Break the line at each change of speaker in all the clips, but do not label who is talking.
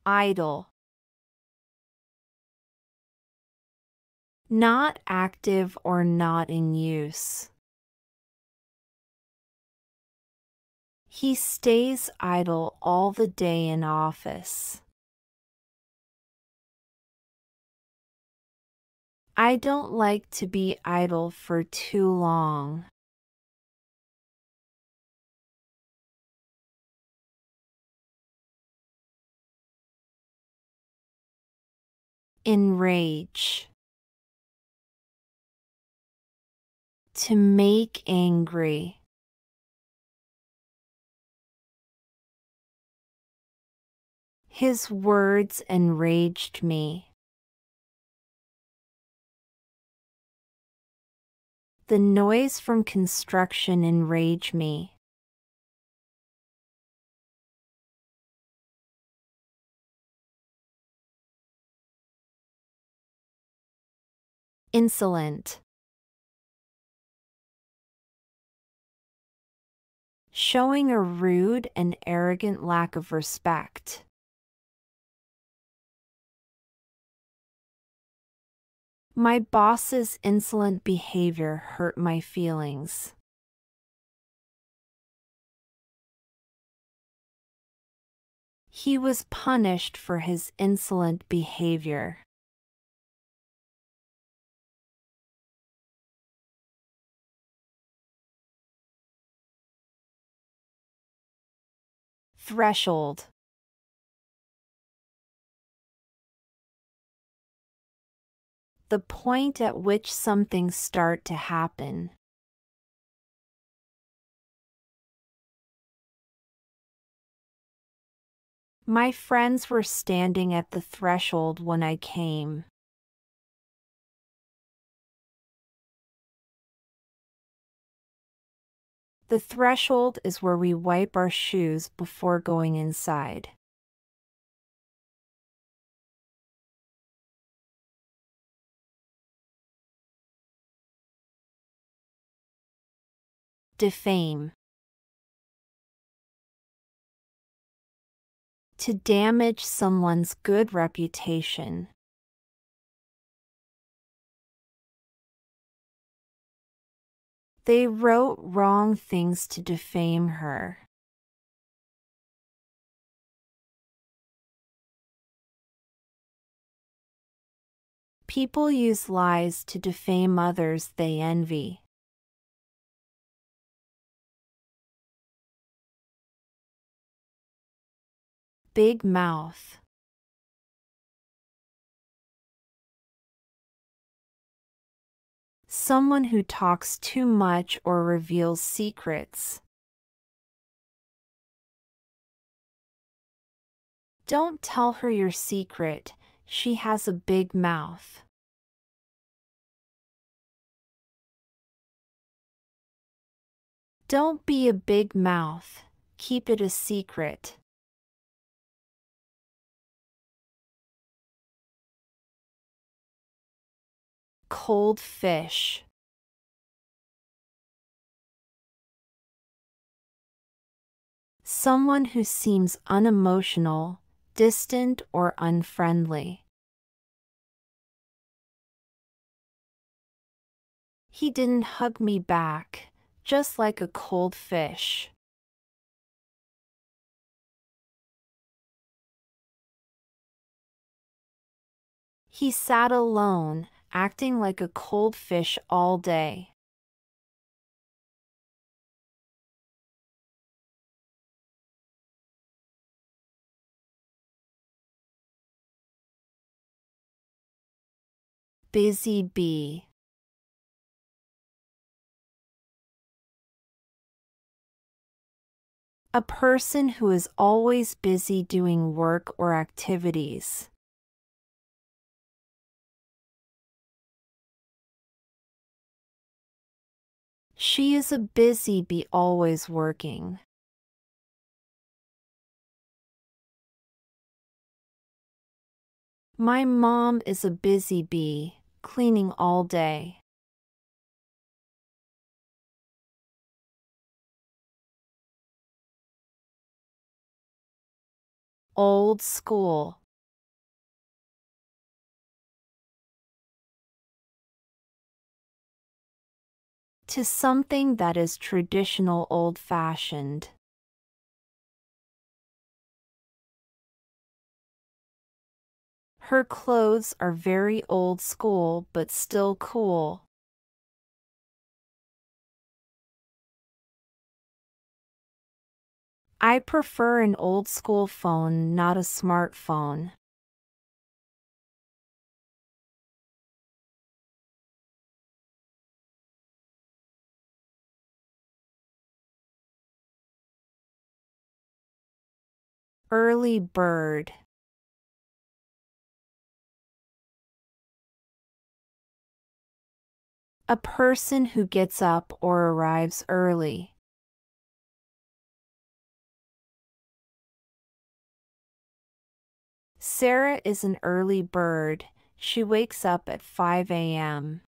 idle. Not active or not in use. He stays idle all the day in office. I don't like to be idle for too long. Enrage. To make angry. His words enraged me. The noise from construction enraged me. Insolent. Showing a rude and arrogant lack of respect. My boss's insolent behavior hurt my feelings. He was punished for his insolent behavior. Threshold. The point at which something starts to happen. My friends were standing at the threshold when I came. The threshold is where we wipe our shoes before going inside. Defame. To damage someone's good reputation. They wrote wrong things to defame her. People use lies to defame others they envy. Big mouth. Someone who talks too much or reveals secrets. Don't tell her your secret. She has a big mouth. Don't be a big mouth. Keep it a secret. Cold fish. Someone who seems unemotional, distant, or unfriendly. He didn't hug me back, just like a cold fish. He sat alone, acting like a cold fish all day. Busy bee. A person who is always busy doing work or activities. She is a busy bee always working. My mom is a busy bee, cleaning all day. Old school. To something that is traditional, old-fashioned. Her clothes are very old school but still cool. I prefer an old school phone, not a smartphone. Early bird. A person who gets up or arrives early. Sarah is an early bird. She wakes up at 5 a.m.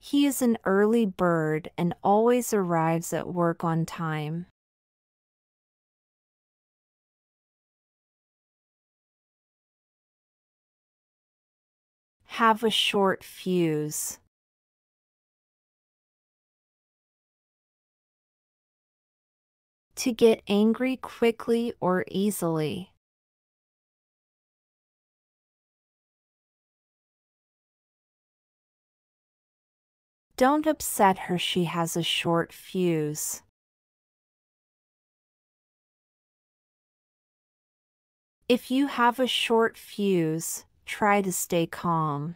He is an early bird and always arrives at work on time. Have a short fuse. To get angry quickly or easily. Don't upset her, she has a short fuse. If you have a short fuse, try to stay calm.